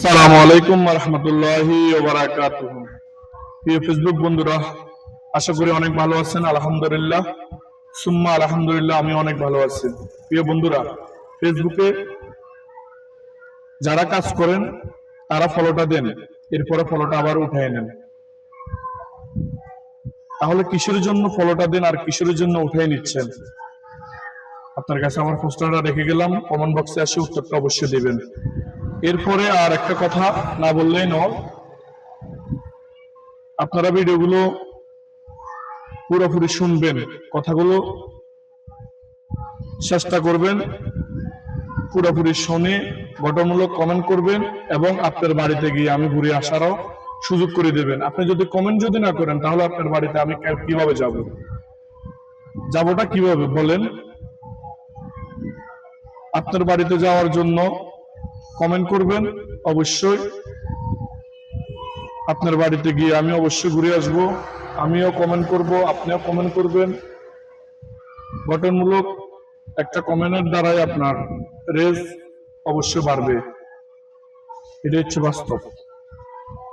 আসসালামু আলাইকুম ওয়া রাহমাতুল্লাহি ওয়া বারাকাতুহু। প্রিয় ফেসবুক বন্ধুরা, আশা করি অনেক ভালো আছেন। আলহামদুলিল্লাহ, সুম্মা আলহামদুলিল্লাহ, আমি অনেক ভালো আছি। প্রিয় বন্ধুরা, ফেসবুকে যারা কাজ করেন তারা ফলোটা দেন, এরপরে ফলোটা আবার উঠায় নেন। তাহলে কিসের জন্য ফলোটা দেন আর কিসের জন্য উঠায় নিচ্ছেন? আপনার কাছে আমার প্রশ্নটা রেখে গেলাম, কমেন্ট বক্সে এসে উত্তরটা অবশ্যই দিবেন। এরপরে আর একটা কথা না বললেই নয়, আপনারা ভিডিওগুলো পুরোপুরি শুনবেন, কথাগুলো চেষ্টা করবেন পুরোপুরি শুনে গঠনমূলক কমেন্ট করবেন এবং আপনার বাড়িতে গিয়ে আমি ঘুরে আসারও সুযোগ করে দেবেন। আপনি যদি কমেন্ট না করেন তাহলে আপনার বাড়িতে আমি কিভাবে যাবোটা কিভাবে বলেন? আপনার বাড়িতে যাওয়ার জন্য কমেন্ট করবেন, অবশ্যই আপনার বাড়িতে গিয়ে আমি অবশ্যই ঘুরে আসব। আমিও কমেন্ট করব, আপনিও কমেন্ট করবেন। গঠনমূলক একটা কমেন্টের দ্বারাই আপনার রেজ অবশ্যই বাড়বে, এটা হচ্ছে বাস্তব।